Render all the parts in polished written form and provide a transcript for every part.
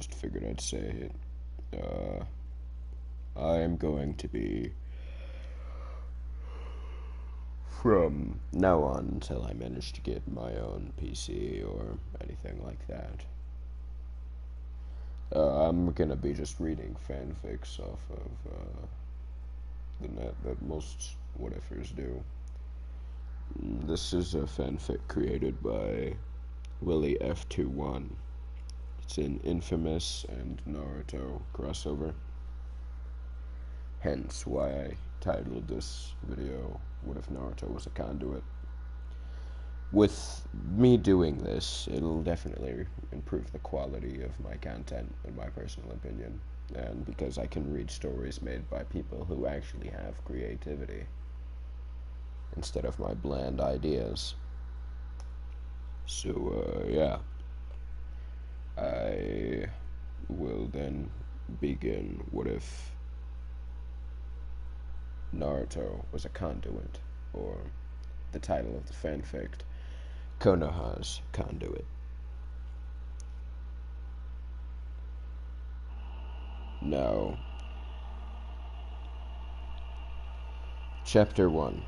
just figured I'd say it. I am going to be, from now on until I manage to get my own PC or anything like that, I'm gonna be just reading fanfics off of the net that most whatever's do. This is a fanfic created by Willie F21. It's an Infamous and Naruto crossover. Hence why I titled this video, What If Naruto Was a Conduit? With me doing this, it'll definitely improve the quality of my content, in my personal opinion. And because I can read stories made by people who actually have creativity, instead of my bland ideas. So, yeah. I will then begin. What if Naruto was a conduit? Or the title of the fanfic, Konoha's Conduit. Now, Chapter 1.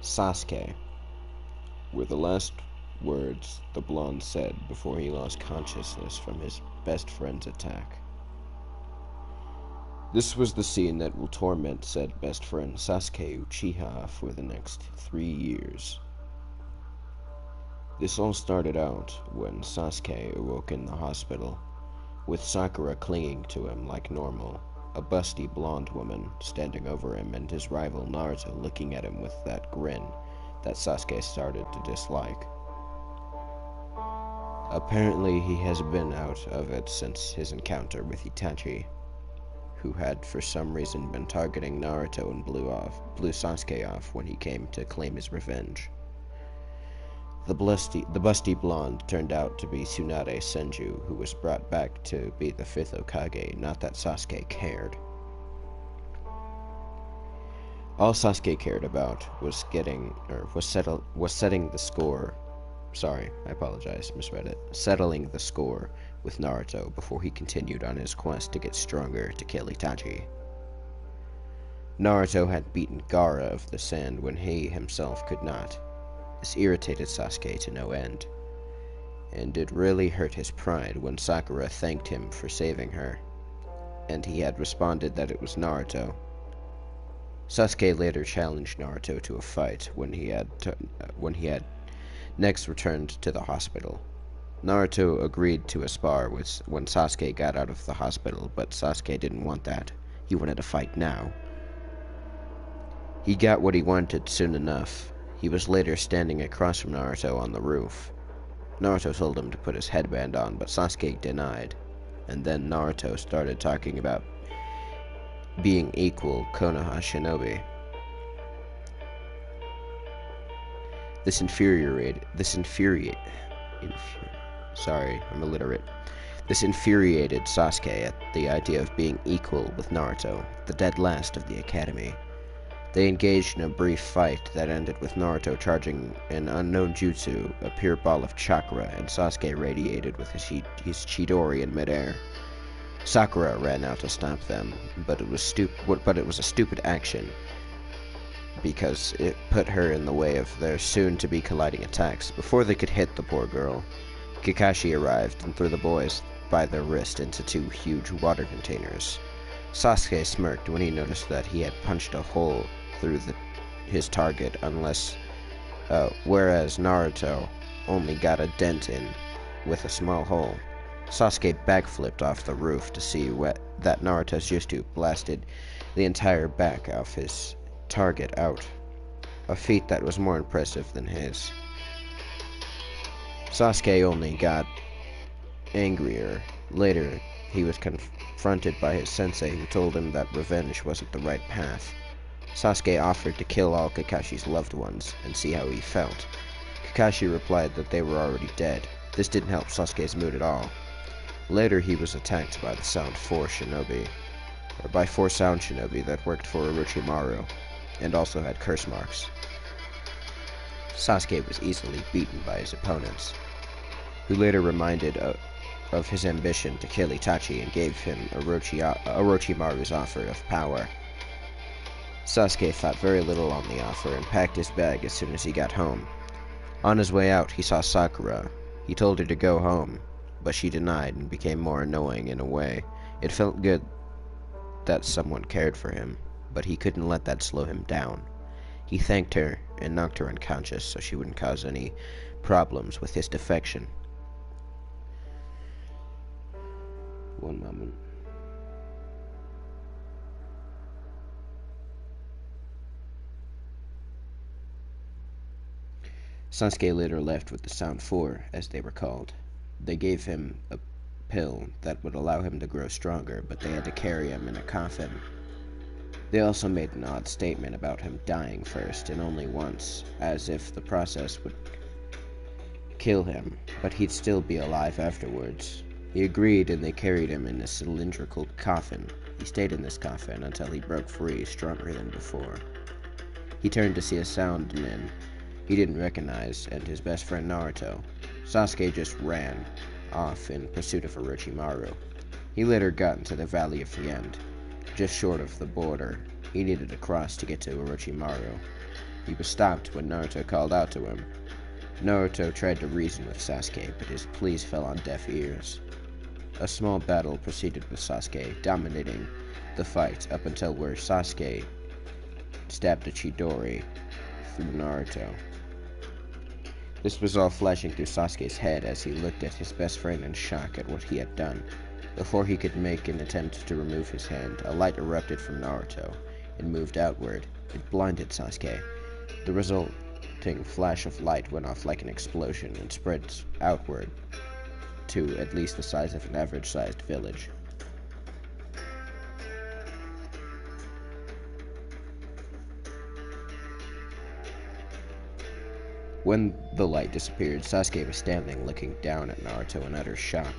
Sasuke were the last words the blonde said before he lost consciousness from his best friend's attack. This was the scene that will torment said best friend Sasuke Uchiha for the next 3 years. This all started out when Sasuke awoke in the hospital, with Sakura clinging to him like normal, a busty blonde woman standing over him, and his rival Naruto looking at him with that grin that Sasuke started to dislike. Apparently he has been out of it since his encounter with Itachi, who had for some reason been targeting Naruto and blew Sasuke off when he came to claim his revenge. The busty blonde turned out to be Tsunade Senju, who was brought back to be the 5th Hokage, not that Sasuke cared. All Sasuke cared about was setting the score. Sorry, I apologize, misread it. Settling the score with Naruto before he continued on his quest to get stronger to kill Itachi. Naruto had beaten Gaara of the Sand when he himself could not. This irritated Sasuke to no end, and it really hurt his pride when Sakura thanked him for saving her, and he had responded that it was Naruto. Sasuke later challenged Naruto to a fight when he had next returned to the hospital. Naruto agreed to a spar when Sasuke got out of the hospital, but Sasuke didn't want that. He wanted to fight now. He got what he wanted soon enough. He was later standing across from Naruto on the roof. Naruto told him to put his headband on, but Sasuke denied. And then Naruto started talking about being equal Konoha shinobi. This infuriated Sasuke at the idea of being equal with Naruto, the dead last of the academy. They engaged in a brief fight that ended with Naruto charging an unknown jutsu, a pure ball of chakra, and Sasuke radiated with his Chidori in midair. Sakura ran out to stop them, but it was a stupid action, because it put her in the way of their soon-to-be colliding attacks. Before they could hit the poor girl, Kakashi arrived and threw the boys by their wrist into 2 huge water containers. Sasuke smirked when he noticed that he had punched a hole through his target, whereas Naruto only got a dent in with a small hole. Sasuke backflipped off the roof to see that Naruto's jutsu blasted the entire back of his target out, a feat that was more impressive than his. Sasuke only got angrier. Later, he was confronted by his sensei, who told him that revenge wasn't the right path. Sasuke offered to kill all Kakashi's loved ones and see how he felt. Kakashi replied that they were already dead. This didn't help Sasuke's mood at all. Later, he was attacked by the Sound 4 shinobi, or by 4 sound shinobi that worked for Orochimaru, and also had curse marks. Sasuke was easily beaten by his opponents, who later reminded of his ambition to kill Itachi and gave him Orochimaru's offer of power. Sasuke thought very little on the offer and packed his bag as soon as he got home. On his way out, he saw Sakura. He told her to go home, but she denied and became more annoying in a way. It felt good that someone cared for him, but he couldn't let that slow him down. He thanked her and knocked her unconscious so she wouldn't cause any problems with his defection. One moment. Sasuke later left with the Sound Four, as they were called. They gave him a pill that would allow him to grow stronger, but they had to carry him in a coffin. They also made an odd statement about him dying first, and only once, as if the process would kill him, but he'd still be alive afterwards. He agreed, and they carried him in a cylindrical coffin. He stayed in this coffin until he broke free, stronger than before. He turned to see a sound nin he didn't recognize, and his best friend Naruto. Sasuke just ran off in pursuit of Orochimaru. He later got into the Valley of the End, just short of the border. He needed to cross to get to Orochimaru. He was stopped when Naruto called out to him. Naruto tried to reason with Sasuke, but his pleas fell on deaf ears. A small battle proceeded with Sasuke dominating the fight up until where Sasuke stabbed a Chidori through Naruto. This was all flashing through Sasuke's head as he looked at his best friend in shock at what he had done. Before he could make an attempt to remove his hand, a light erupted from Naruto and moved outward. It blinded Sasuke. The resulting flash of light went off like an explosion and spread outward to at least the size of an average-sized village. When the light disappeared, Sasuke was standing looking down at Naruto in utter shock.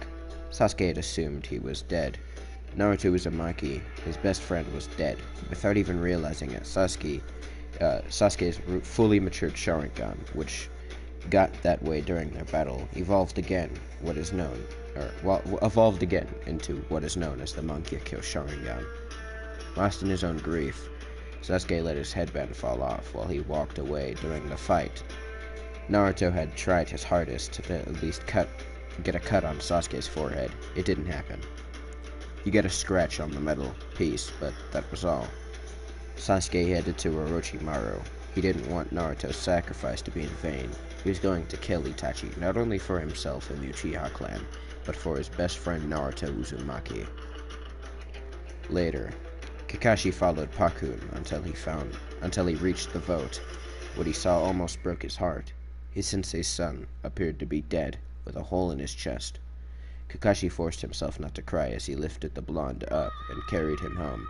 Sasuke had assumed he was dead. Naruto Uzumaki, his best friend, was dead. Without even realizing it, Sasuke's fully matured Sharingan, which got that way during their battle, evolved again into what is known as the Mangekyo Sharingan. Lost in his own grief, Sasuke let his headband fall off while he walked away during the fight. Naruto had tried his hardest to at least get a cut on Sasuke's forehead. It didn't happen. You get a scratch on the metal piece, but that was all. Sasuke headed to Orochimaru. He didn't want Naruto's sacrifice to be in vain. He was going to kill Itachi, not only for himself and the Uchiha clan, but for his best friend Naruto Uzumaki. Later, Kakashi followed Pakun until he reached the vote. What he saw almost broke his heart. His sensei's son appeared to be dead, with a hole in his chest. Kakashi forced himself not to cry as he lifted the blonde up and carried him home.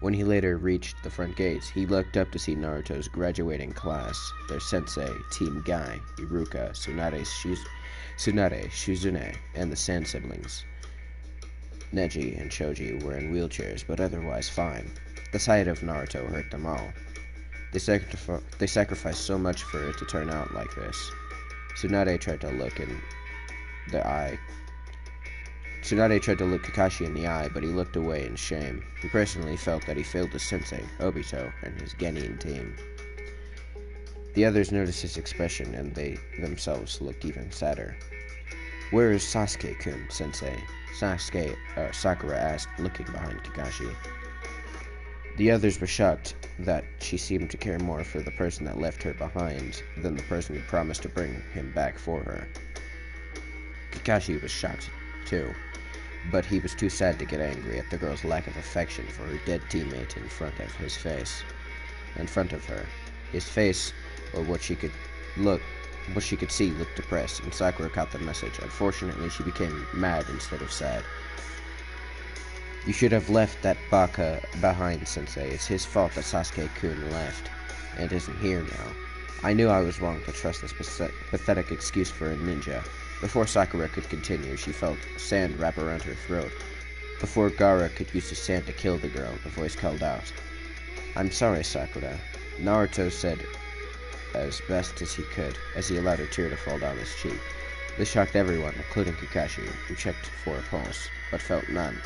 When he later reached the front gates, he looked up to see Naruto's graduating class, their sensei, Team Guy, Iruka, Tsunade, Shizune, and the Sand siblings. Neji and Choji were in wheelchairs, but otherwise fine. The sight of Naruto hurt them all. They sacrificed so much for it to turn out like this. Tsunade tried to look Kakashi in the eye, but he looked away in shame. He personally felt that he failed his sensei, Obito, and his Genin team. The others noticed his expression, and they themselves looked even sadder. "Where is Sasuke-kun, sensei?" Sakura asked, looking behind Kakashi. The others were shocked that she seemed to care more for the person that left her behind than the person who promised to bring him back for her. Kakashi was shocked, too, but he was too sad to get angry at the girl's lack of affection for her dead teammate in front of her. His face, or what she could see, looked depressed, and Sakura caught the message. Unfortunately, she became mad instead of sad. "You should have left that baka behind, sensei. It's his fault that Sasuke-kun left, and isn't here now. I knew I was wrong to trust this pathetic excuse for a ninja." Before Sakura could continue, she felt sand wrap around her throat. Before Gaara could use the sand to kill the girl, the voice called out, "I'm sorry, Sakura," Naruto said as best as he could, as he allowed a tear to fall down his cheek. This shocked everyone, including Kakashi, who checked for a pulse, but felt none.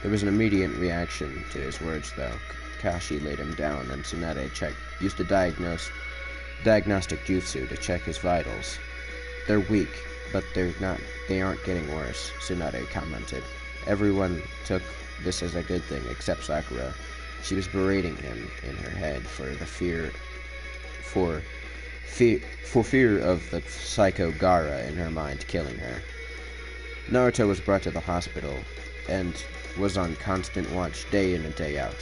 There was an immediate reaction to his words, though. Kakashi laid him down, and Tsunade used a diagnostic jutsu to check his vitals. They're weak, but they aren't getting worse, Tsunade commented. Everyone took this as a good thing, except Sakura. She was berating him in her head for fear of the psycho Gaara in her mind killing her. Naruto was brought to the hospital and was on constant watch day in and day out.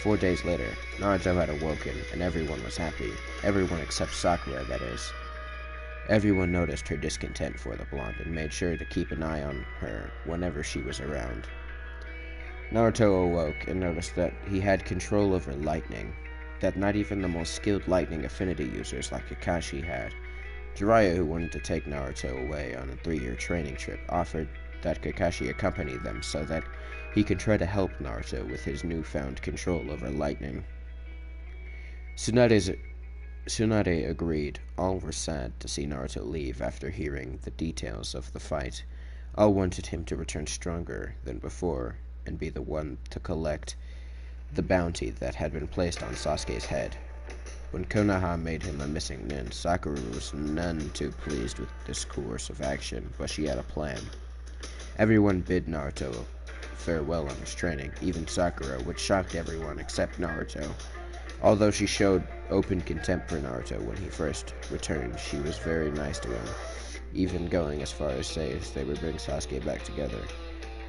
4 days later, Naruto had awoken, and everyone was happy. Everyone except Sakura, that is. Everyone noticed her discontent for the blonde and made sure to keep an eye on her whenever she was around. Naruto awoke and noticed that he had control over lightning, that not even the most skilled lightning affinity users like Kakashi had. Jiraiya, who wanted to take Naruto away on a 3-year training trip, offered that Kakashi accompany them so that he could try to help Naruto with his newfound control over lightning. Tsunade agreed. All were sad to see Naruto leave after hearing the details of the fight. All wanted him to return stronger than before and be the one to collect the bounty that had been placed on Sasuke's head. When Konoha made him a missing nin, Sakura was none too pleased with this course of action, but she had a plan. Everyone bid Naruto farewell on his training, even Sakura, which shocked everyone except Naruto. Although she showed open contempt for Naruto when he first returned, she was very nice to him, even going as far as say they would bring Sasuke back together.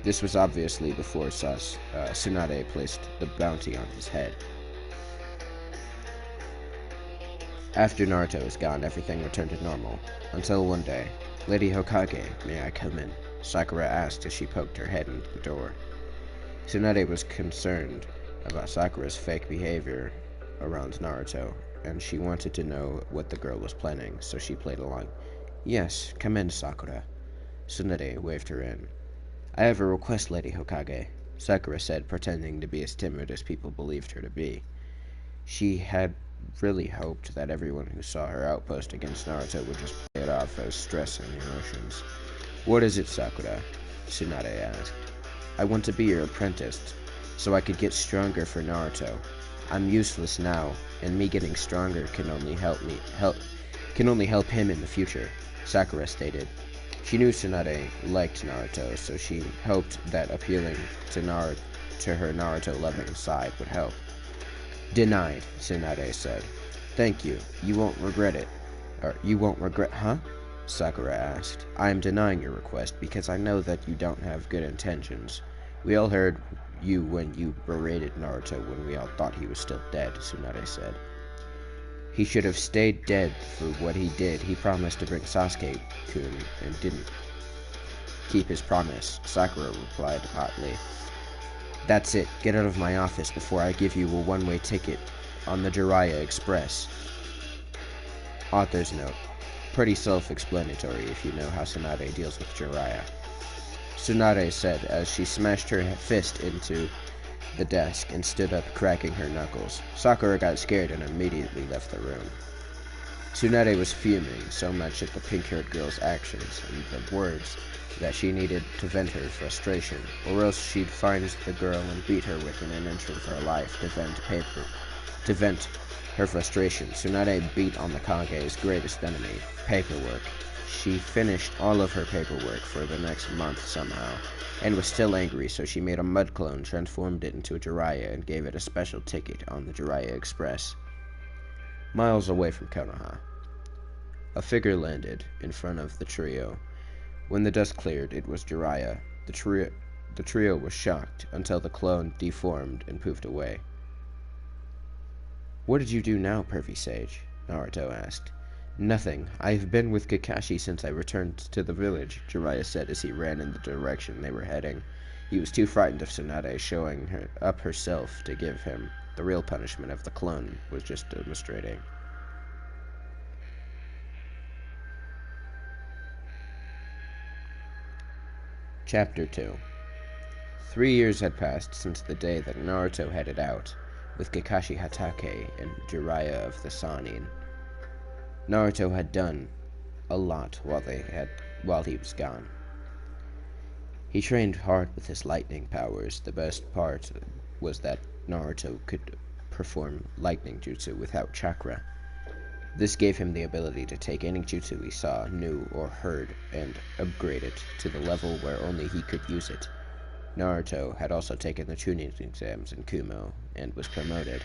This was obviously before Tsunade placed the bounty on his head. After Naruto was gone, everything returned to normal, until one day. "Lady Hokage, may I come in?" Sakura asked as she poked her head into the door. Tsunade was concerned about Sakura's fake behavior around Naruto, and she wanted to know what the girl was planning, so she played along. "Yes, come in, Sakura." Tsunade waved her in. "I have a request, Lady Hokage," Sakura said, pretending to be as timid as people believed her to be. She had really hoped that everyone who saw her outpost against Naruto would just play it off as stress and emotions. "What is it, Sakura?" Tsunade asked. "I want to be your apprentice, so I could get stronger for Naruto. I'm useless now, and me getting stronger can only help him in the future," Sakura stated. She knew Tsunade liked Naruto, so she hoped that appealing to her Naruto-loving side would help. "Denied," Tsunade said. "Thank you. You won't regret it." "You won't regret, huh?" Sakura asked. "I am denying your request because I know that you don't have good intentions. We all heard you when you berated Naruto when we all thought he was still dead," Tsunade said. "He should have stayed dead for what he did. He promised to bring Sasuke-kun and didn't keep his promise," Sakura replied hotly. "That's it. Get out of my office before I give you a one-way ticket on the Jiraiya Express." Author's note. Pretty self-explanatory if you know how Tsunade deals with Jiraiya. Tsunade said as she smashed her fist into the desk and stood up, cracking her knuckles. Sakura got scared and immediately left the room. Tsunade was fuming so much at the pink-haired girl's actions and the words that she needed to vent her frustration, or else she'd find the girl and beat her within an inch of her life to vent her frustration. Tsunade beat on the Kage's greatest enemy, paperwork. She finished all of her paperwork for the next month somehow, and was still angry, so she made a mud clone, transformed it into a Jiraiya, and gave it a special ticket on the Jiraiya Express. Miles away from Konoha, a figure landed in front of the trio. When the dust cleared, it was Jiraiya. The trio was shocked until the clone deformed and poofed away. "What did you do now, pervy sage?" Naruto asked. "Nothing. I have been with Kakashi since I returned to the village," Jiraiya said as he ran in the direction they were heading. He was too frightened of Tsunade showing up herself to give him the real punishment of the clone was just demonstrating. Chapter 2. 3 years had passed since the day that Naruto headed out with Kakashi Hatake and Jiraiya of the Sannin. Naruto had done a lot while while he was gone. He trained hard with his lightning powers. The best part was that Naruto could perform lightning jutsu without chakra. This gave him the ability to take any jutsu he saw, knew, or heard and upgrade it to the level where only he could use it. Naruto had also taken the Chunin exams in Kumo and was promoted.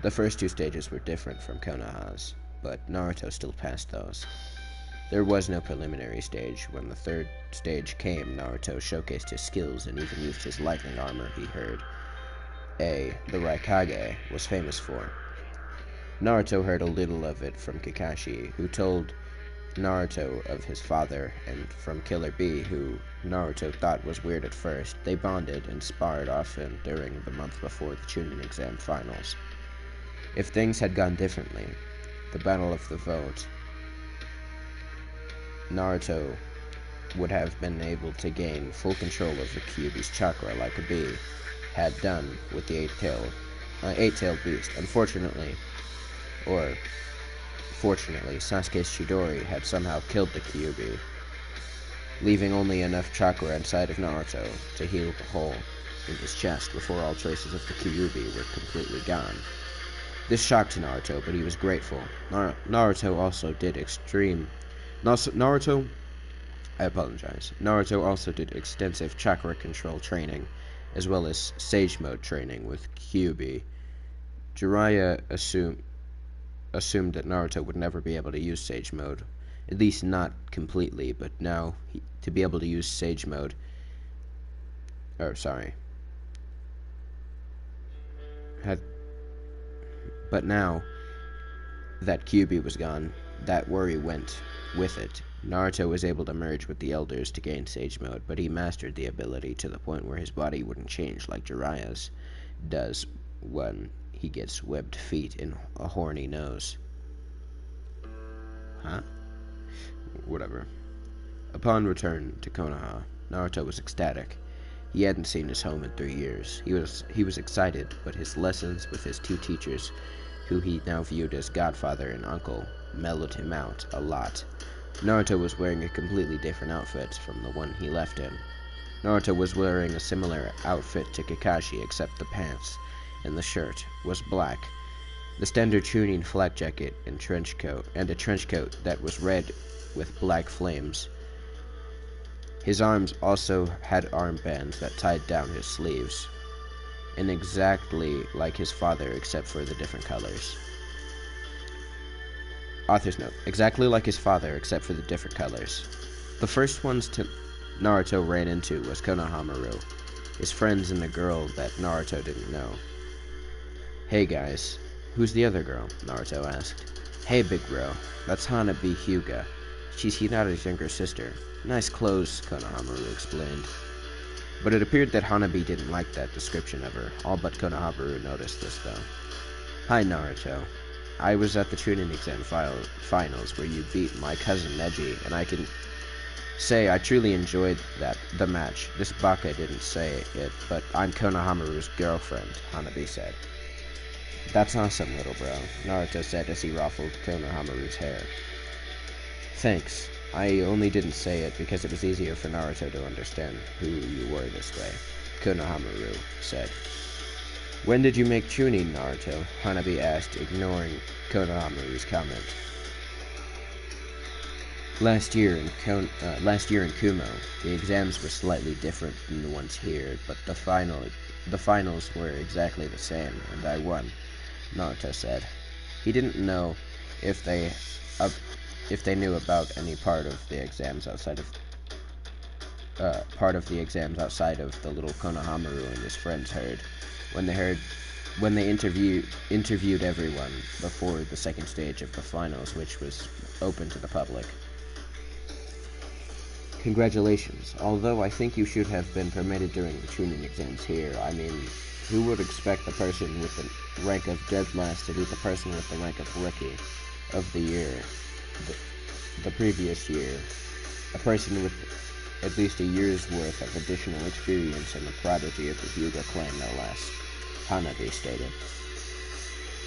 The first two stages were different from Konoha's, but Naruto still passed those. There was no preliminary stage. When the third stage came, Naruto showcased his skills and even used his lightning armor he heard the Raikage, was famous for. Naruto heard a little of it from Kakashi, who told Naruto of his father, and from Killer Bee, who Naruto thought was weird at first. They bonded and sparred often during the month before the Chunin exam finals. If things had gone differently, the Battle of the Vote, Naruto would have been able to gain full control over Kyuubi's chakra like a bee had done with the eight-tailed beast. Fortunately, Sasuke's Chidori had somehow killed the Kyuubi, leaving only enough chakra inside of Naruto to heal the hole in his chest before all traces of the Kyuubi were completely gone. This shocked Naruto, but he was grateful. Naruto also did extensive chakra control training, as well as Sage Mode training with Kyuubi. Jiraiya assumed that Naruto would never be able to use Sage Mode, at least not completely, but now to be able to use Sage Mode, but now that Kyuubi was gone, that worry went with it. Naruto was able to merge with the elders to gain Sage Mode, but he mastered the ability to the point where his body wouldn't change like Jiraiya's does when he gets webbed feet and a horny nose. Whatever. Upon return to Konoha, Naruto was ecstatic. He hadn't seen his home in 3 years. He was excited, but his lessons with his two teachers, who he now viewed as godfather and uncle, mellowed him out a lot. Naruto was wearing a completely different outfit from the one he left in. Naruto was wearing a similar outfit to Kakashi, except the pants and the shirt was black. The standard Chunin flak jacket and a trench coat that was red with black flames. His arms also had armbands that tied down his sleeves, and exactly like his father except for the different colors. Author's note: exactly like his father except for the different colors. The first ones Naruto ran into was Konohamaru, his friends, and a girl that Naruto didn't know. "Hey guys, who's the other girl?" Naruto asked. "Hey big bro, that's Hanabi Hyuga. She's Hinata's younger sister. Nice clothes," Konohamaru explained. But it appeared that Hanabi didn't like that description of her. All but Konohamaru noticed this though. "Hi Naruto. I was at the Chunin exam finals where you beat my cousin Neji, and I can say I truly enjoyed the match. This Baka didn't say it, but I'm Konohamaru's girlfriend," Hanabi said. "That's awesome, little bro," Naruto said as he ruffled Konohamaru's hair. "Thanks. I only didn't say it because it was easier for Naruto to understand who you were this way," Konohamaru said. "When did you make Chunin, Naruto?" Hanabi asked, ignoring Konohamaru's comment. Last year in Kumo, the exams were slightly different than the ones here, but the finals were exactly the same, and I won," Naruto said. He didn't know if they knew about any part of the exams outside of the little Konohamaru and his friends heard when they interviewed everyone before the second stage of the finals, which was open to the public. "Congratulations, although I think you should have been permitted during the Chunin exams here. I mean, who would expect the person with the rank of dead last to beat the person with the rank of rookie of the year the previous year? A person with at least a year's worth of additional experience and the prodigy of the Hyuga clan, no less," Hanabi stated.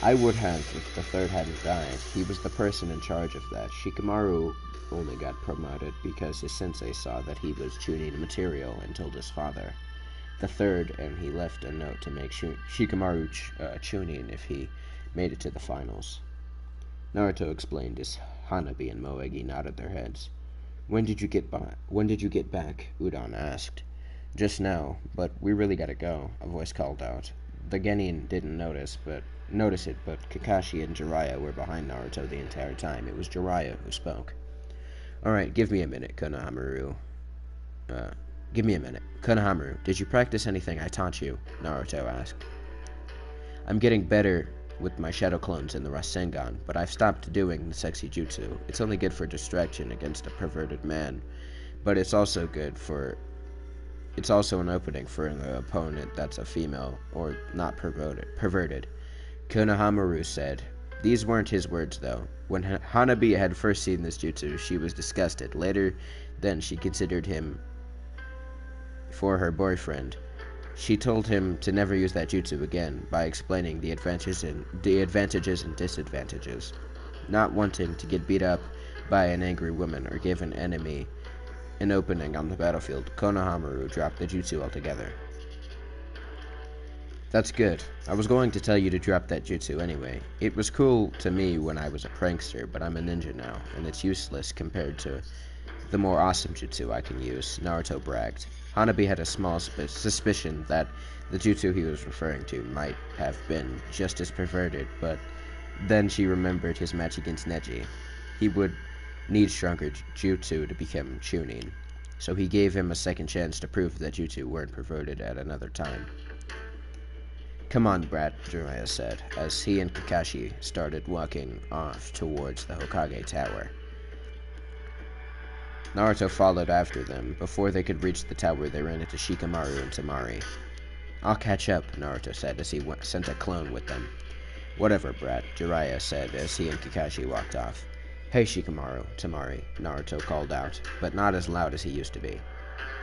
I would have if the third hadn't died. He was the person in charge of that. Shikamaru only got promoted because his sensei saw that he was tuning material and told his father. The third, and he left a note to make Shikamaru Chunin if he made it to the finals. Naruto explained as Hanabi and Moegi nodded their heads. When did you get back? Udon asked. Just now, but we really gotta go, a voice called out. The Genin didn't notice it, but Kakashi and Jiraiya were behind Naruto the entire time. It was Jiraiya who spoke. Alright, give me a minute, Konohamaru. Give me a minute. Konohamaru, did you practice anything I taught you? Naruto asked. I'm getting better with my shadow clones in the Rasengan, but I've stopped doing the sexy jutsu. It's only good for distraction against a perverted man, but it's also an opening for an opponent that's a female or not perverted. Konohamaru said. These weren't his words, though. When Hanabi had first seen this jutsu, she was disgusted. Later, then she considered him for her boyfriend. She told him to never use that jutsu again by explaining the advantages and disadvantages. Not wanting to get beat up by an angry woman or give an enemy an opening on the battlefield, Konohamaru dropped the jutsu altogether. That's good. I was going to tell you to drop that jutsu anyway. It was cool to me when I was a prankster, but I'm a ninja now, and it's useless compared to the more awesome jutsu I can use, Naruto bragged. Hanabi had a small suspicion that the jutsu he was referring to might have been just as perverted, but then she remembered his match against Neji. He would need stronger jutsu to become Chunin, so he gave him a second chance to prove that jutsu weren't perverted at another time. Come on, brat, Jiraiya said, as he and Kakashi started walking off towards the Hokage Tower. Naruto followed after them. Before they could reach the tower, they ran into Shikamaru and Tamari. I'll catch up, Naruto said as he sent a clone with them. Whatever, brat, Jiraiya said as he and Kakashi walked off. Hey, Shikamaru, Tamari, Naruto called out, but not as loud as he used to be.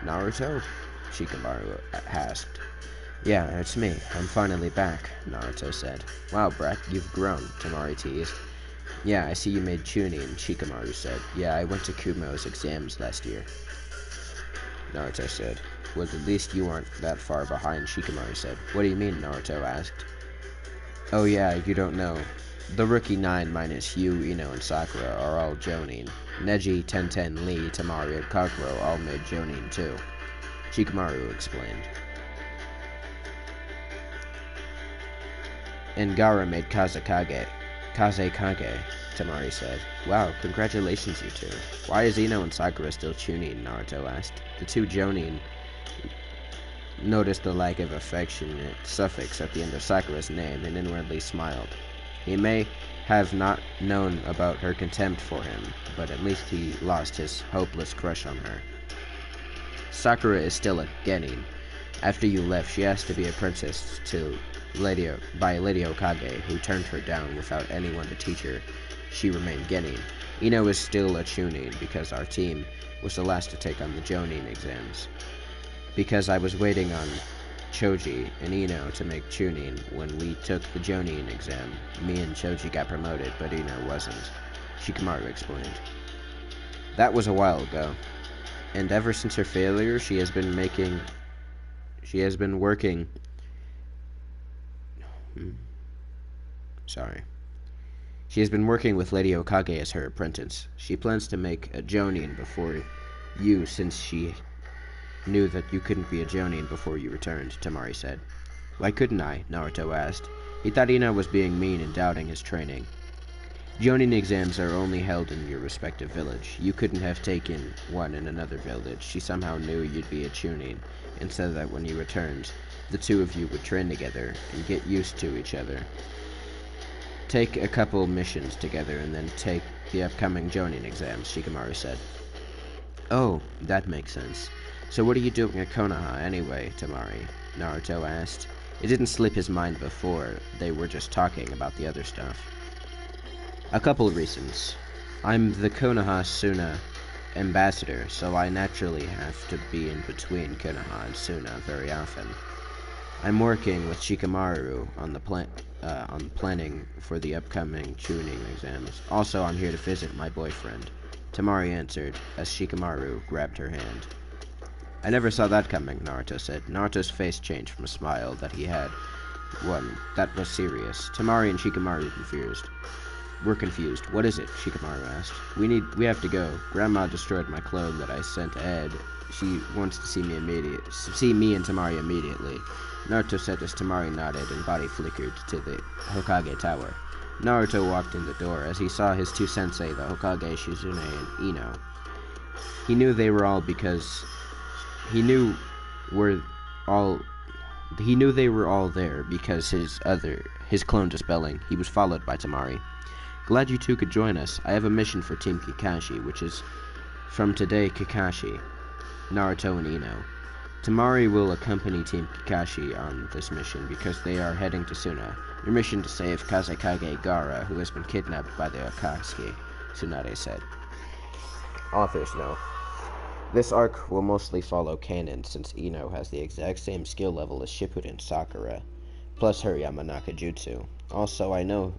Naruto? Shikamaru asked. Yeah, it's me. I'm finally back, Naruto said. Wow, brat, you've grown, Tamari teased. Yeah, I see you made Chunin, Shikamaru said. Yeah, I went to Kumo's exams last year. Naruto said. Well, at least you aren't that far behind, Shikamaru said. What do you mean, Naruto asked. Oh yeah, you don't know. The rookie 9 minus you, Ino, and Sakura are all Jonin. Neji, Tenten, Lee, Tamari, and Kakuro all made Jonin too. Shikamaru explained. And Gaara made Kazekage, Tamari said. Wow, congratulations, you two. Why is Ino and Sakura still Chunin? Naruto asked. The two Jonin noticed the lack of affectionate suffix at the end of Sakura's name and inwardly smiled. He may have not known about her contempt for him, but at least he lost his hopeless crush on her. Sakura is still a genin. After you left, she asked to be apprenticed to by Lady Hokage, who turned her down without anyone to teach her. She remained genin. Ino is still a chunin because our team was the last to take on the Jonin exams. Because I was waiting on Choji and Ino to make chunin when we took the Jonin exam. Me and Choji got promoted, but Ino wasn't. Shikamaru explained. That was a while ago, and ever since her failure, she has been working with Lady Hokage as her apprentice. She plans to make a Jonin before you, since she knew that you couldn't be a Jonin before you returned, Tamari said. Why couldn't I? Naruto asked. He thought Ino was being mean and doubting his training. Jonin exams are only held in your respective village. You couldn't have taken one in another village. She somehow knew you'd be a Chunin, and said that when you returned, the two of you would train together and get used to each other. Take a couple missions together and then take the upcoming Jonin exams, Shikamaru said. Oh, that makes sense. So what are you doing at Konoha anyway, Tamari? Naruto asked. It didn't slip his mind before. They were just talking about the other stuff. A couple of reasons. I'm the Konoha Suna ambassador, so I naturally have to be in between Konoha and Suna very often. I'm working with Shikamaru on the planning for the upcoming tuning exams. Also, I'm here to visit my boyfriend. Tamari answered, as Shikamaru grabbed her hand. I never saw that coming, Naruto said. Naruto's face changed from a smile that he had one that was serious. Tamari and Shikamaru were confused. What is it? Shikamaru asked. We have to go. Grandma destroyed my clone that I sent Ed. She wants to see me and Tamari immediately. Naruto said as Tamari nodded and body flickered to the Hokage Tower. Naruto walked in the door as he saw his two sensei, the Hokage Shizune and Ino. He knew they were all there because his clone dispelling. He was followed by Tamari. Glad you two could join us. I have a mission for Team Kakashi, which is from today Kakashi, Naruto, and Ino. Tamari will accompany Team Kakashi on this mission because they are heading to Suna. Your mission to save Kazekage Gaara, who has been kidnapped by the Akatsuki, Tsunade said. Author's note. This arc will mostly follow canon since Ino has the exact same skill level as Shippuden Sakura, plus her Yamanaka Jutsu. Also, I know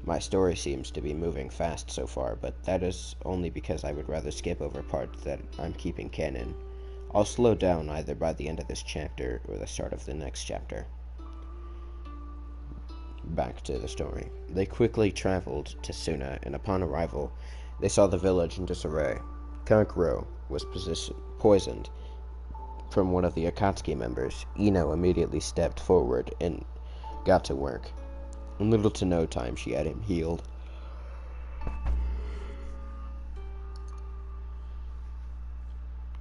my story seems to be moving fast so far, but that is only because I would rather skip over parts that I'm keeping canon. I'll slow down either by the end of this chapter or the start of the next chapter. Back to the story. They quickly traveled to Suna, and upon arrival, they saw the village in disarray. Kankuro was poisoned from one of the Akatsuki members. Ino immediately stepped forward and got to work. In little to no time, she had him healed.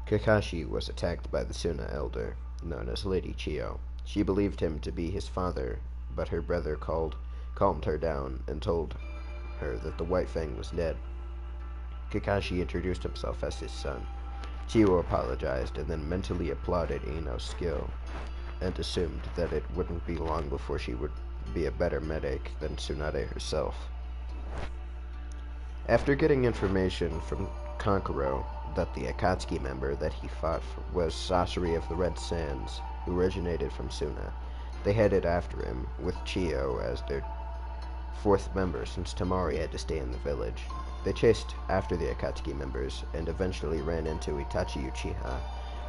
Kakashi was attacked by the Suna elder, known as Lady Chiyo. She believed him to be his father, but her brother calmed her down and told her that the White Fang was dead. Kakashi introduced himself as his son. Chiyo apologized and then mentally applauded Ino's skill and assumed that it wouldn't be long before she would be a better medic than Tsunade herself. After getting information from Kankuro that the Akatsuki member that he fought was Sasori of the Red Sands, who originated from Suna, they headed after him, with Chiyo as their fourth member since Tamari had to stay in the village. They chased after the Akatsuki members and eventually ran into Itachi Uchiha,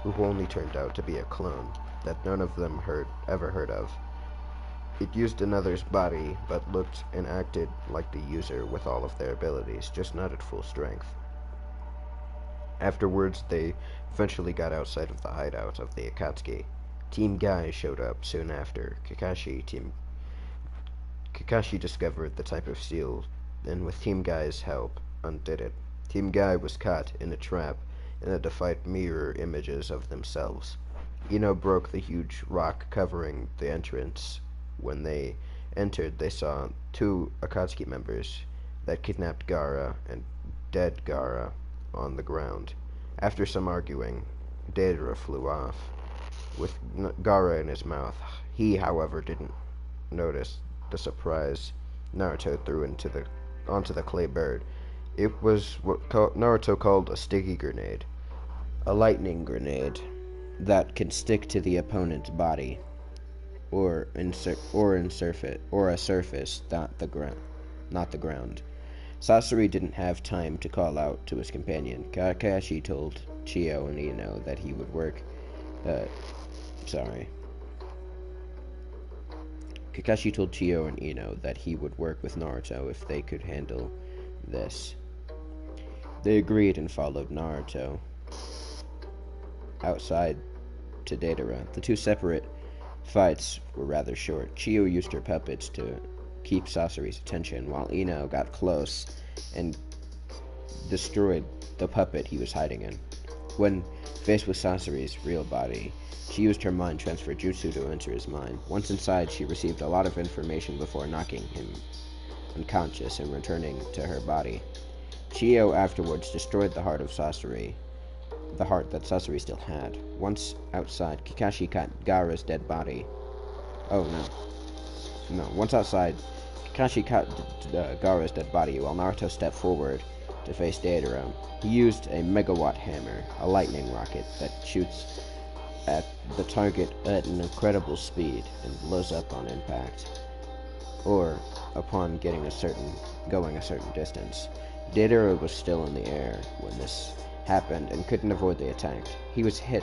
who only turned out to be a clone that none of them ever heard of. It used another's body, but looked and acted like the user with all of their abilities, just not at full strength. Afterwards, they eventually got outside of the hideout of the Akatsuki. Team Guy showed up soon after. Kakashi discovered the type of steel, and with Team Guy's help, undid it. Team Guy was caught in a trap, and had to fight mirror images of themselves. Ino broke the huge rock covering the entrance. When they entered, they saw two Akatsuki members that kidnapped Gaara and dead Gaara on the ground. After some arguing, Deidara flew off with Gaara in his mouth. He, however, didn't notice the surprise Naruto threw onto the clay bird. It was what Naruto called a sticky grenade, a lightning grenade that can stick to the opponent's body or a surface, not the ground. Sasori didn't have time to call out to his companion. Kakashi told Chiyo and Ino that he would work. Kakashi told Chiyo and Ino that he would work with Naruto if they could handle this. They agreed and followed Naruto outside to Deidara. The two separate fights were rather short. Chiyo used her puppets to keep Sasori's attention, while Ino got close and destroyed the puppet he was hiding in. When faced with Sasori's real body, she used her mind transfer jutsu to enter his mind. Once inside, she received a lot of information before knocking him unconscious and returning to her body. Chiyo afterwards destroyed the heart of Sasori, the heart that Sasori still had. Once outside, Kakashi caught Gaara's dead body. Once outside, Kakashi caught Gaara's dead body while Naruto stepped forward to face Deidara. He used a megawatt hammer, a lightning rocket that shoots at the target at an incredible speed and blows up on impact, or upon going a certain distance. Deidara was still in the air when this happened and couldn't avoid the attack. He was hit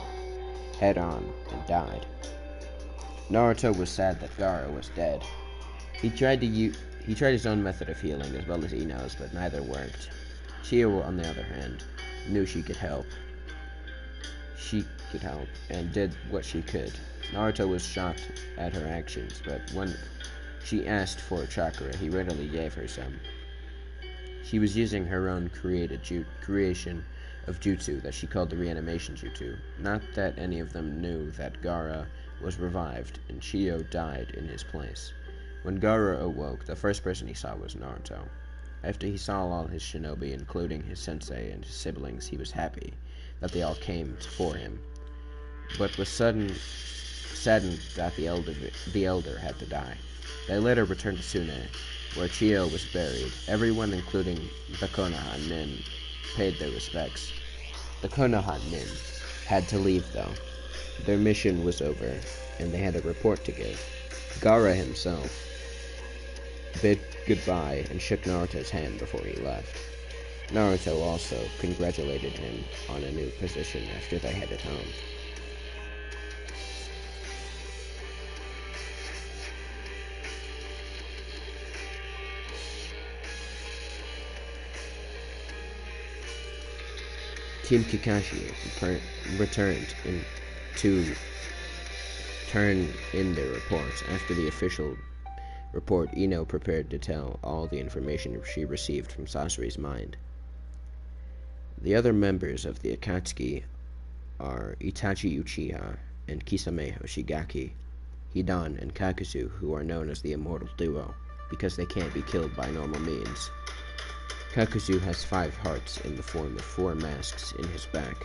head on and died. Naruto was sad that Gaara was dead. He tried his own method of healing as well as Ino's, but neither worked. Chiyo, on the other hand, knew she could help. She could help, and did what she could. Naruto was shocked at her actions, but when she asked for chakra, he readily gave her some. She was using her own creation of jutsu that she called the reanimation jutsu. Not that any of them knew that Gaara was revived, and Chiyo died in his place. When Gaara awoke, the first person he saw was Naruto. After he saw all his shinobi, including his sensei and his siblings, he was happy that they all came for him, but was saddened that the elder had to die. They later returned to Sune, where Chiyo was buried. Everyone, including the Konoha Nin, paid their respects. The Konoha Nin had to leave, though. Their mission was over, and they had a report to give. Gaara himself bid goodbye and shook Naruto's hand before he left. Naruto also congratulated him on a new position after they headed home. Team Kakashi returned to turn in their reports. After the official report, Ino prepared to tell all the information she received from Sasori's mind. The other members of the Akatsuki are Itachi Uchiha and Kisame Hoshigaki, Hidan and Kakuzu, who are known as the Immortal Duo, because they can't be killed by normal means. Kakuzu has 5 hearts in the form of 4 masks in his back.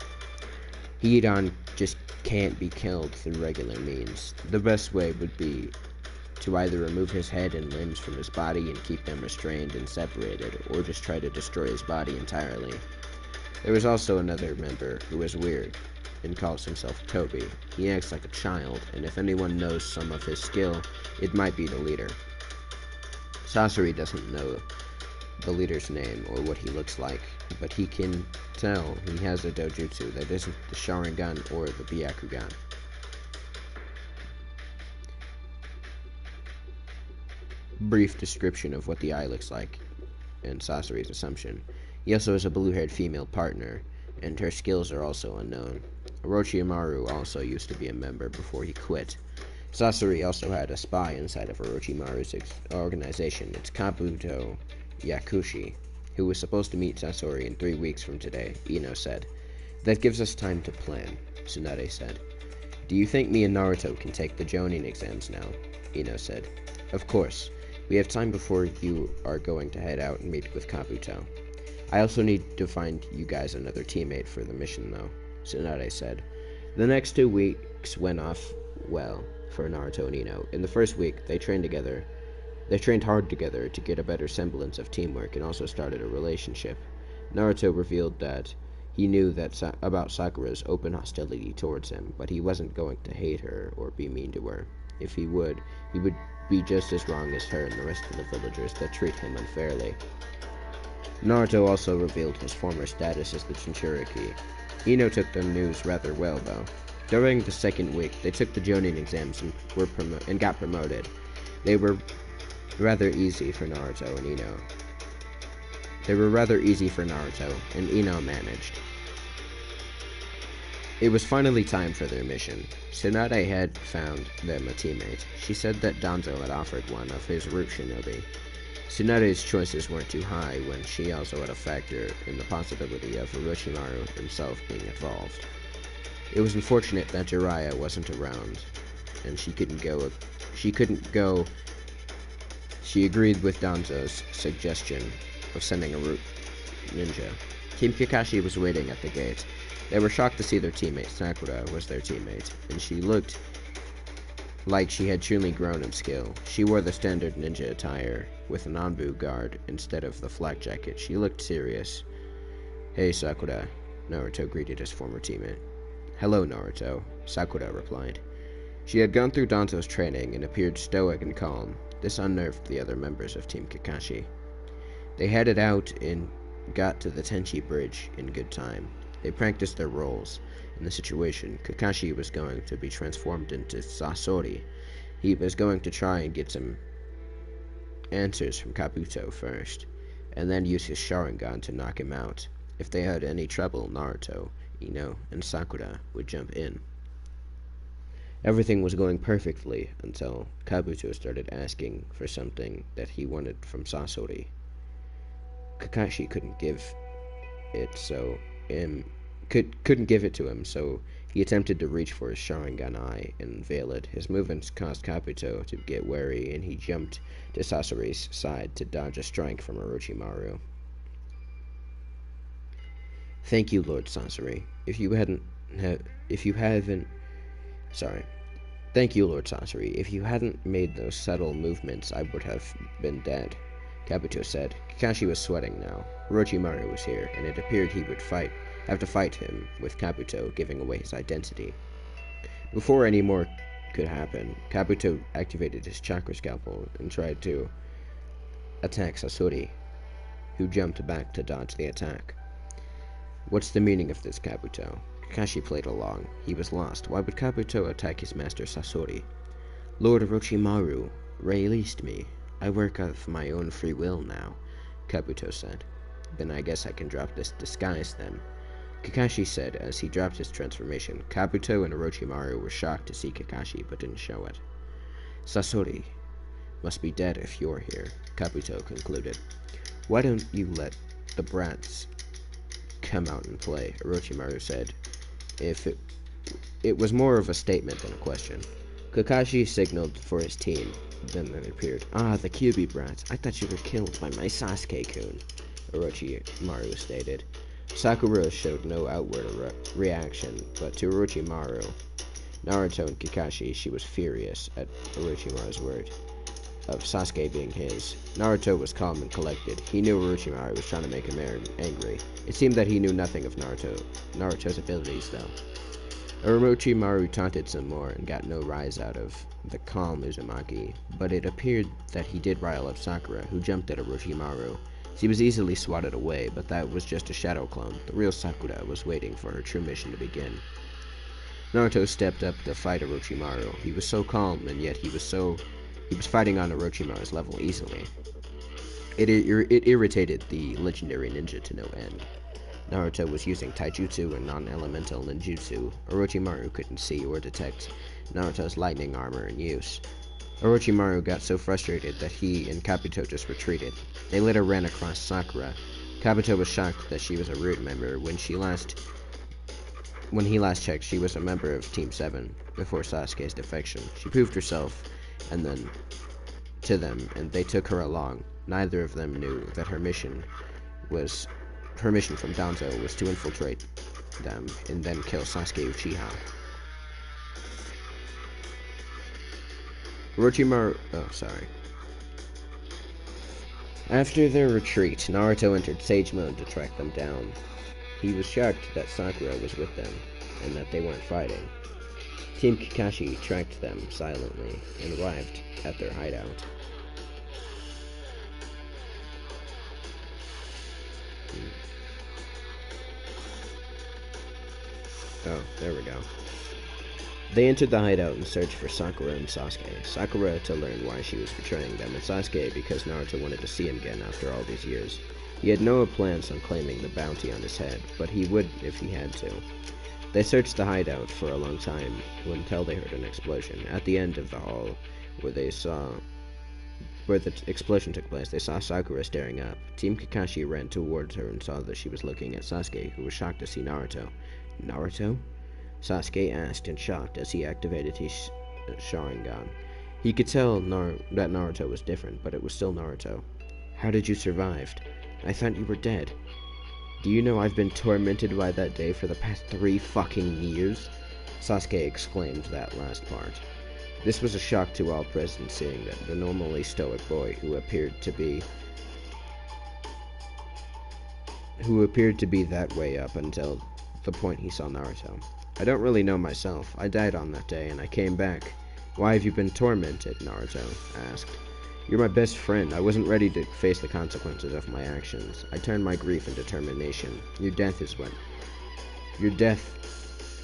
Hidan just can't be killed through regular means. The best way would be to either remove his head and limbs from his body and keep them restrained and separated, or just try to destroy his body entirely. There is also another member who is weird and calls himself Toby. He acts like a child, and if anyone knows some of his skill, it might be the leader. Sasori doesn't know the leader's name or what he looks like, but he can tell he has a dojutsu that isn't the Sharingan or the Byakugan. Brief description of what the eye looks like, and Sasori's assumption. He also has a blue-haired female partner, and her skills are also unknown. Orochimaru also used to be a member before he quit. Sasori also had a spy inside of Orochimaru's organization. It's Kabuto Yakushi, who was supposed to meet Sasori in 3 weeks from today, Ino said. That gives us time to plan, Tsunade said. Do you think me and Naruto can take the Jonin exams now? Ino said. Of course. We have time before you are going to head out and meet with Kabuto. I also need to find you guys another teammate for the mission, though, Tsunade said. The next 2 weeks went off well for Naruto and Ino. In the first week, they trained hard together to get a better semblance of teamwork and also started a relationship. Naruto revealed that he knew about Sakura's open hostility towards him, but he wasn't going to hate her or be mean to her. If he would be just as wrong as her and the rest of the villagers that treat him unfairly. Naruto also revealed his former status as the Jinchuriki. Ino took the news rather well, though. During the second week, they took the Jonin exams and got promoted. They were rather easy for Naruto, and Ino managed. It was finally time for their mission. Tsunade had found them a teammate. She said that Danzo had offered one of his root shinobi. Tsunade's choices weren't too high when she also had a factor in the possibility of Orochimaru himself being involved. It was unfortunate that Jiraiya wasn't around, and she couldn't go. She agreed with Danzo's suggestion of sending a root ninja. Team Kakashi was waiting at the gate. They were shocked to see their teammate Sakura was their teammate, and she looked like she had truly grown in skill. She wore the standard ninja attire, with an Anbu guard instead of the flak jacket. She looked serious. Hey, Sakura, Naruto greeted his former teammate. "Hello, Naruto," Sakura replied. She had gone through Danzo's training and appeared stoic and calm. This unnerved the other members of Team Kakashi. They headed out and got to the Tenchi Bridge in good time. They practiced their roles. In the situation, Kakashi was going to be transformed into Sasori. He was going to try and get some answers from Kabuto first, and then use his Sharingan to knock him out. If they had any trouble, Naruto, Ino, and Sakura would jump in. Everything was going perfectly until Kabuto started asking for something that he wanted from Sasori. Kakashi couldn't give it, couldn't give it to him, so he attempted to reach for his Sharingan eye and unveil it. His movements caused Kabuto to get wary, and he jumped to Sasori's side to dodge a strike from Orochimaru. "Thank you, Lord Sasori. If you haven't, Thank you, Lord Sasori. If you hadn't made those subtle movements, I would have been dead," Kabuto said. Kakashi was sweating now. Orochimaru was here, and it appeared he would have to fight him, with Kabuto giving away his identity. Before any more could happen, Kabuto activated his chakra scalpel and tried to attack Sasori, who jumped back to dodge the attack. "What's the meaning of this, Kabuto?" Kakashi played along. He was lost. Why would Kabuto attack his master Sasori? "Lord Orochimaru released me. I work of my own free will now," Kabuto said. "Then I guess I can drop this disguise then," Kakashi said as he dropped his transformation. Kabuto and Orochimaru were shocked to see Kakashi, but didn't show it. "Sasori must be dead if you're here," Kabuto concluded. "Why don't you let the brats come out and play?" Orochimaru said. It was more of a statement than a question. Kakashi signaled for his team. Then they appeared. "Ah, the Kyuubi brats. I thought you were killed by my Sasuke-kun," Orochimaru stated. Sakura showed no outward reaction, but to Orochimaru, Naruto, and Kakashi, she was furious at Orochimaru's word of Sasuke being his. Naruto was calm and collected. He knew Orochimaru was trying to make him angry. It seemed that he knew nothing of Naruto's abilities, though. Orochimaru taunted some more and got no rise out of the calm Uzumaki, but it appeared that he did rile up Sakura, who jumped at Orochimaru. She was easily swatted away, but that was just a shadow clone. The real Sakura was waiting for her true mission to begin. Naruto stepped up to fight Orochimaru. He was so calm, and yet he was fighting on Orochimaru's level easily. It irritated the legendary ninja to no end. Naruto was using taijutsu and non-elemental ninjutsu. Orochimaru couldn't see or detect Naruto's lightning armor in use. Orochimaru got so frustrated that he and Kabuto just retreated. They later ran across Sakura. Kabuto was shocked that she was a root member. When he last checked, she was a member of Team 7 before Sasuke's defection. She proved herself to them, and they took her along. Neither of them knew that her mission from Danzo was to infiltrate them and then kill Sasuke Uchiha. After their retreat, Naruto entered Sage Mode to track them down. He was shocked that Sakura was with them, and that they weren't fighting. Team Kakashi tracked them silently and arrived at their hideout. Oh, there we go. They entered the hideout and searched for Sakura and Sasuke. Sakura to learn why she was betraying them, and Sasuke because Naruto wanted to see him again after all these years. He had no plans on claiming the bounty on his head, but he would if he had to. They searched the hideout for a long time until they heard an explosion. At the end of the hall where the explosion took place, they saw Sakura staring up. Team Kakashi ran towards her and saw that she was looking at Sasuke, who was shocked to see Naruto. "Naruto?" Sasuke asked in shock as he activated his Sharingan. He could tell that Naruto was different, but it was still Naruto. "How did you survive? I thought you were dead." "Do you know I've been tormented by that day for the past 3 fucking years?" Sasuke exclaimed that last part. This was a shock to all present, seeing that the normally stoic boy who appeared to be that way up until the point he saw Naruto. I don't really know myself. I died on that day, and I came back. Why have you been tormented? Naruto asked. You're my best friend. I wasn't ready to face the consequences of my actions. I turned my grief into determination. Your death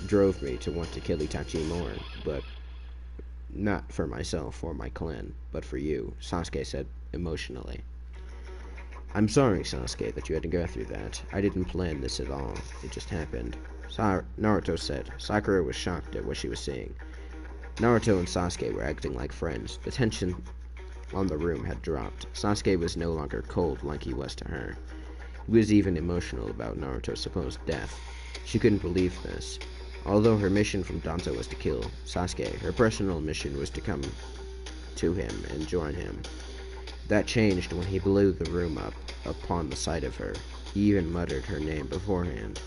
drove me to want to kill Itachi more, but not for myself or my clan, but for you, Sasuke said emotionally. I'm sorry, Sasuke, that you had to go through that. I didn't plan this at all. It just happened. Naruto said. Sakura was shocked at what she was seeing. Naruto and Sasuke were acting like friends. The tension on the room had dropped. Sasuke was no longer cold like he was to her. He was even emotional about Naruto's supposed death. She couldn't believe this. Although her mission from Danto was to kill Sasuke, her personal mission was to come to him and join him. That changed when he blew the room up upon the sight of her. He even muttered her name beforehand.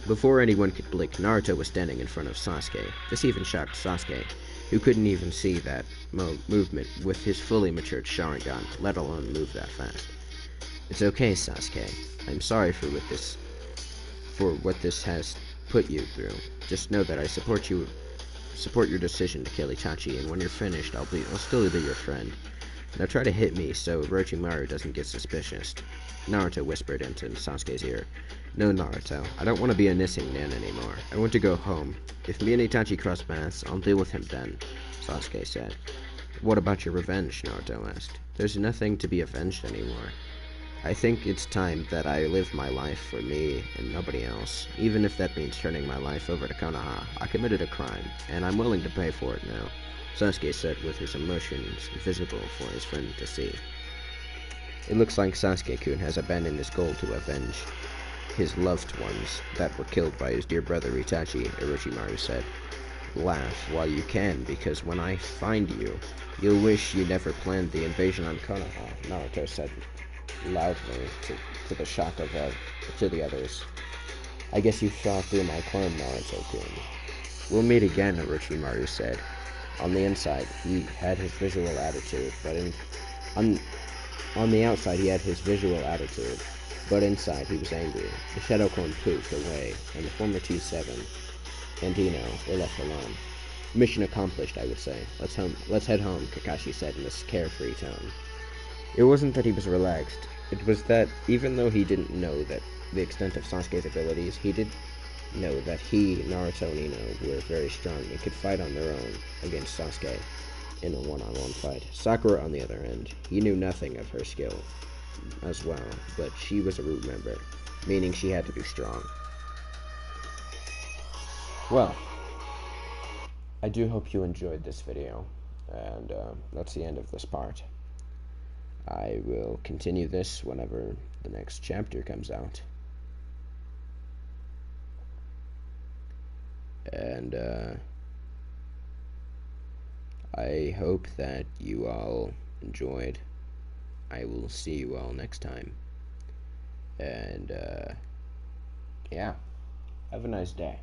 Before anyone could blink, Naruto was standing in front of Sasuke. This even shocked Sasuke, who couldn't even see that movement with his fully matured Sharingan, let alone move that fast. It's okay, Sasuke. I'm sorry for what this has put you through. Just know that I support your decision to kill Itachi, and when you're finished, I'll still be your friend. Now try to hit me so Orochimaru doesn't get suspicious. Naruto whispered into Sasuke's ear. No, Naruto, I don't want to be a Nissin man anymore. I want to go home. If me and Itachi cross paths, I'll deal with him then, Sasuke said. What about your revenge? Naruto asked. There's nothing to be avenged anymore. I think it's time that I live my life for me and nobody else, even if that means turning my life over to Konoha. I committed a crime, and I'm willing to pay for it now, Sasuke said with his emotions visible for his friend to see. It looks like Sasuke-kun has abandoned his goal to avenge his loved ones that were killed by his dear brother Itachi, Orochimaru said. Laugh while you can, because when I find you, you'll wish you never planned the invasion on Konoha, Naruto said loudly to the shock to the others. I guess you saw through my clone, Naruto-kun. We'll meet again, Orochimaru said. On the inside, he had his visual attitude, on the outside he had his visual attitude, but inside he was angry. The shadow clone poofed away, and the former T7 and Ino were left alone. Mission accomplished, I would say. Let's head home, Kakashi said in a carefree tone. It wasn't that he was relaxed. It was that, even though he didn't know that the extent of Sasuke's abilities, he did know that he, Naruto, and Ino were very strong and could fight on their own against Sasuke in a one-on-one fight. Sakura, on the other hand, he knew nothing of her skill as well, but she was a root member, meaning she had to be strong. Well, I do hope you enjoyed this video, and that's the end of this part. I will continue this whenever the next chapter comes out. And I hope that you all enjoyed. I will see you all next time. And yeah, have a nice day.